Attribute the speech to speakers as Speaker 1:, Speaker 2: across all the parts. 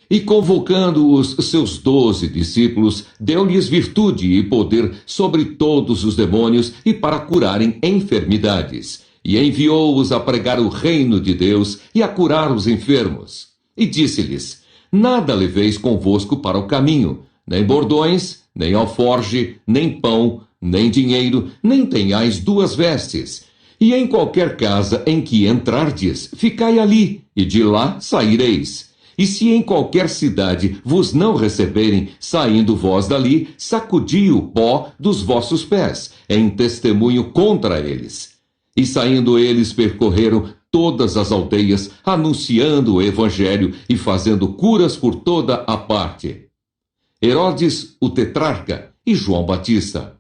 Speaker 1: E convocando os seus 12 discípulos, deu-lhes virtude e poder sobre todos os demônios e para curarem enfermidades. E enviou-os a pregar o reino de Deus e a curar os enfermos. E disse-lhes: Nada leveis convosco para o caminho, nem bordões, nem alforge, nem pão, nem dinheiro, nem tenhais duas vestes. E em qualquer casa em que entrardes, ficai ali, e de lá saireis. E se em qualquer cidade vos não receberem, saindo vós dali, sacudi o pó dos vossos pés, em testemunho contra eles. E saindo eles percorreram todas as aldeias, anunciando o evangelho e fazendo curas por toda a parte. Herodes, o tetrarca, e João Batista.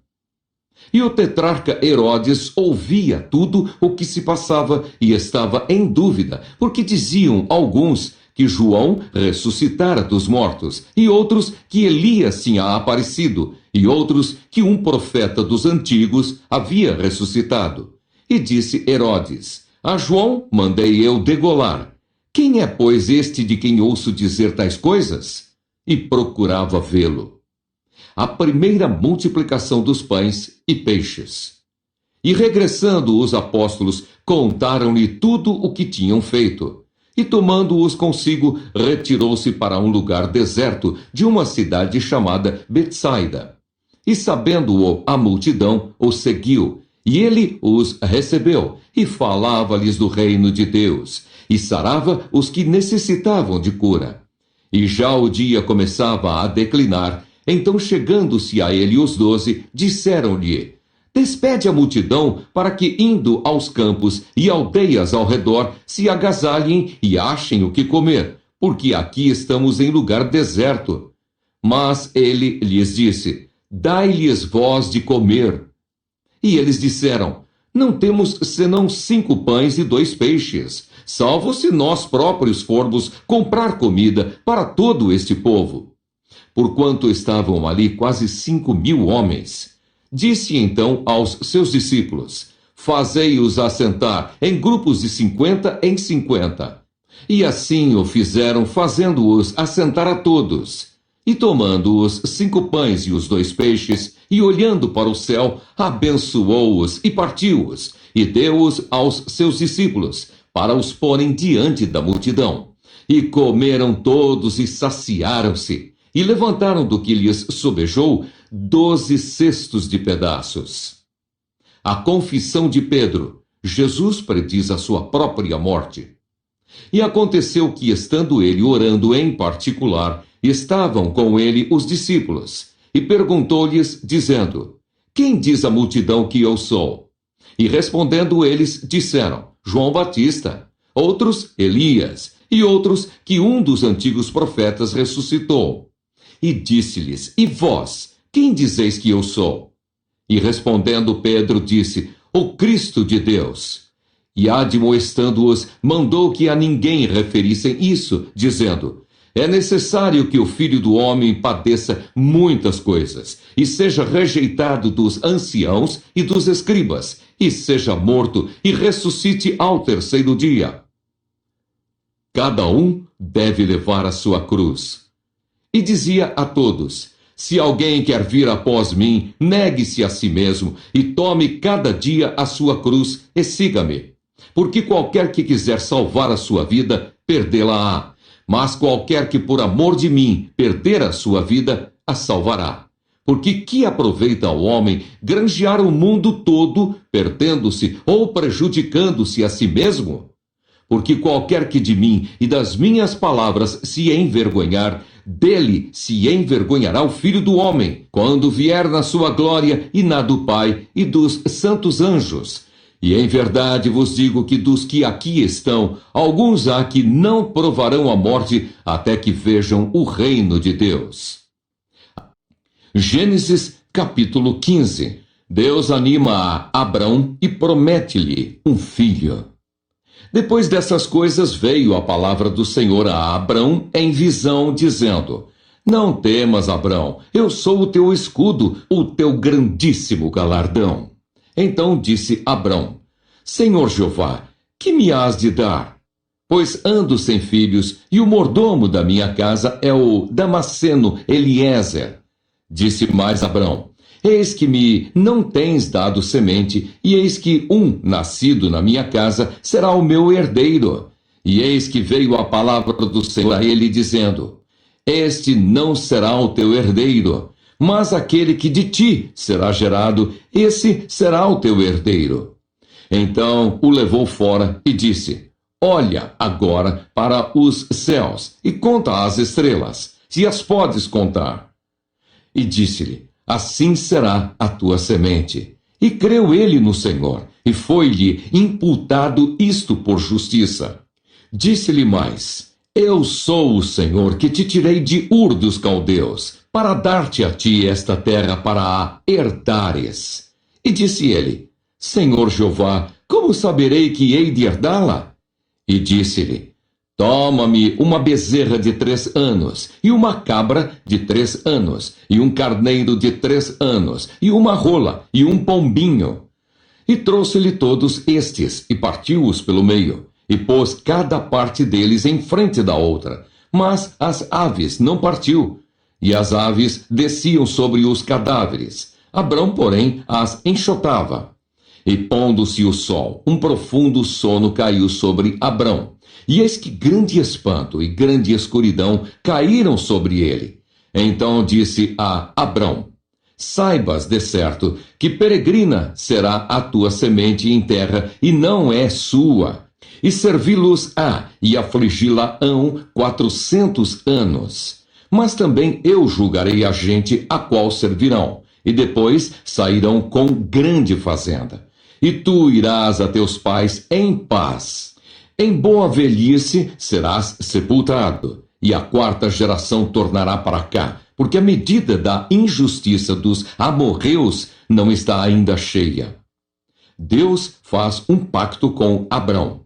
Speaker 1: E o tetrarca Herodes ouvia tudo o que se passava e estava em dúvida, porque diziam alguns que João ressuscitara dos mortos, e outros que Elias tinha aparecido, e outros que um profeta dos antigos havia ressuscitado. E disse Herodes: A João mandei eu degolar. Quem é, pois, este de quem ouço dizer tais coisas? E procurava vê-lo. A primeira multiplicação dos pães e peixes. E regressando os apóstolos, contaram-lhe tudo o que tinham feito. E tomando-os consigo, retirou-se para um lugar deserto de uma cidade chamada Betsaida. E sabendo-o a multidão, o seguiu, e ele os recebeu, e falava-lhes do reino de Deus, e sarava os que necessitavam de cura. E já o dia começava a declinar, então chegando-se a ele os 12, disseram-lhe: Despede a multidão para que, indo aos campos e aldeias ao redor, se agasalhem e achem o que comer, porque aqui estamos em lugar deserto. Mas ele lhes disse: Dai-lhes vós de comer. E eles disseram: Não temos senão 5 pães e 2 peixes, salvo se nós próprios formos comprar comida para todo este povo. Porquanto estavam ali quase 5.000 homens. Disse então aos seus discípulos: Fazei-os assentar em grupos de 50 em 50. E assim o fizeram, fazendo-os assentar a todos. E tomando os 5 pães e os 2 peixes, e olhando para o céu, abençoou-os e partiu-os, e deu-os aos seus discípulos, para os porem diante da multidão. E comeram todos e saciaram-se, e levantaram do que lhes sobejou 12 cestos de pedaços. A confissão de Pedro. Jesus prediz a sua própria morte. E aconteceu que, estando ele orando em particular, estavam com ele os discípulos, e perguntou-lhes, dizendo: Quem diz a multidão que eu sou? E respondendo eles, disseram: João Batista, outros Elias, e outros que um dos antigos profetas ressuscitou. E disse-lhes: E vós, quem dizeis que eu sou? E respondendo Pedro, disse: O Cristo de Deus. E admoestando-os, mandou que a ninguém referissem isso, dizendo: É necessário que o Filho do Homem padeça muitas coisas, e seja rejeitado dos anciãos e dos escribas, e seja morto, e ressuscite ao 3º dia. Cada um deve levar a sua cruz. E dizia a todos: Se alguém quer vir após mim, negue-se a si mesmo, e tome cada dia a sua cruz, e siga-me. Porque qualquer que quiser salvar a sua vida, perdê-la-á. Mas qualquer que por amor de mim perder a sua vida, a salvará. Porque que aproveita ao homem granjear o mundo todo, perdendo-se ou prejudicando-se a si mesmo? Porque qualquer que de mim e das minhas palavras se envergonhar, dele se envergonhará o Filho do Homem, quando vier na sua glória e na do Pai e dos santos anjos. E em verdade vos digo que dos que aqui estão, alguns há que não provarão a morte até que vejam o reino de Deus. Gênesis capítulo 15. Deus anima a Abrão e promete-lhe um filho. Depois dessas coisas veio a palavra do Senhor a Abrão em visão, dizendo: Não temas, Abrão, eu sou o teu escudo, o teu grandíssimo galardão. Então disse Abrão: Senhor Jeová, que me hás de dar? pois ando sem filhos, e o mordomo da minha casa é o Damasceno Eliezer. Disse mais Abrão: Eis que me não tens dado semente, e eis que um nascido na minha casa será o meu herdeiro. E eis que veio a palavra do Senhor a ele, dizendo: Este não será o teu herdeiro, mas aquele que de ti será gerado, esse será o teu herdeiro. Então o levou fora e disse: Olha agora para os céus e conta as estrelas, se as podes contar. E disse-lhe: Assim será a tua semente. E creu ele no Senhor, e foi-lhe imputado isto por justiça. Disse-lhe mais: Eu sou o Senhor que te tirei de Ur dos Caldeus, para dar-te a ti esta terra para a herdares. E disse ele: Senhor Jeová, como saberei que hei de herdá-la? E disse-lhe: Toma-me uma bezerra de 3 anos, e uma cabra de 3 anos, e um carneiro de 3 anos, e uma rola, e um pombinho. E trouxe-lhe todos estes, e partiu-os pelo meio, e pôs cada parte deles em frente da outra. Mas as aves não partiu, e as aves desciam sobre os cadáveres. Abrão, porém, as enxotava. E pondo-se o sol, um profundo sono caiu sobre Abrão. E eis que grande espanto e grande escuridão caíram sobre ele. Então disse a Abrão: Saibas de certo que peregrina será a tua semente em terra, e não é sua. E servi-los-á e afligi-la-ão 400 anos. Mas também eu julgarei a gente a qual servirão, e depois sairão com grande fazenda. E tu irás a teus pais em paz. Em boa velhice serás sepultado, e a 4ª geração tornará para cá, porque a medida da injustiça dos amorreus não está ainda cheia. Deus faz um pacto com Abrão.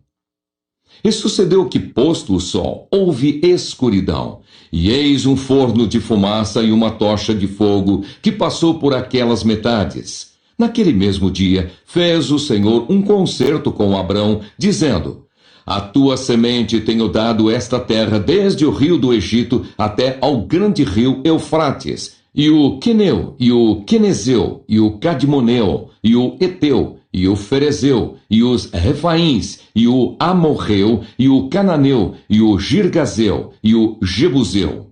Speaker 1: E sucedeu que, posto o sol, houve escuridão, e eis um forno de fumaça e uma tocha de fogo que passou por aquelas metades. Naquele mesmo dia, fez o Senhor um concerto com Abrão, dizendo: A tua semente tenho dado esta terra desde o rio do Egito até ao grande rio Eufrates, e o Queneu, e o Quenezeu, e o Cadmoneu, e o Eteu, e o Ferezeu, e os Refaíns, e o Amorreu, e o Cananeu, e o Girgazeu, e o Jebuseu.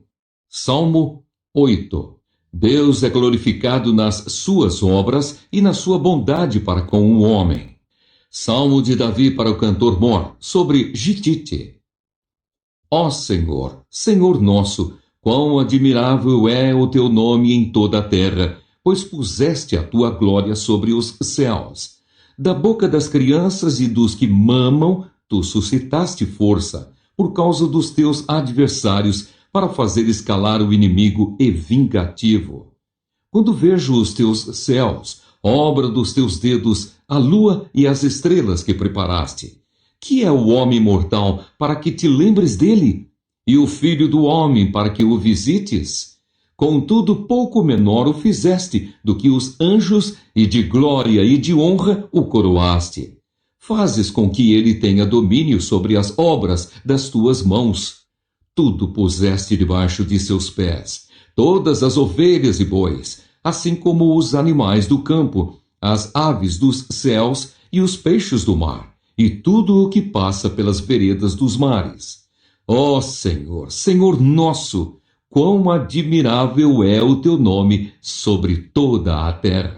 Speaker 1: Salmo 8. Deus é glorificado nas suas obras e na sua bondade para com o homem. Salmo de Davi para o cantor Mor, sobre Gitite. Ó Senhor, Senhor nosso, quão admirável é o teu nome em toda a terra, pois puseste a tua glória sobre os céus. Da boca das crianças e dos que mamam, tu suscitaste força, por causa dos teus adversários, para fazer escalar o inimigo e vingativo. Quando vejo os teus céus, obra dos teus dedos, a lua e as estrelas que preparaste. Que é o homem mortal para que te lembres dele? E o filho do homem para que o visites? Contudo, pouco menor o fizeste do que os anjos, e de glória e de honra o coroaste. Fazes com que ele tenha domínio sobre as obras das tuas mãos. Tudo puseste debaixo de seus pés, todas as ovelhas e bois, assim como os animais do campo, as aves dos céus e os peixes do mar, e tudo o que passa pelas veredas dos mares. Ó Senhor, Senhor nosso, quão admirável é o teu nome sobre toda a terra.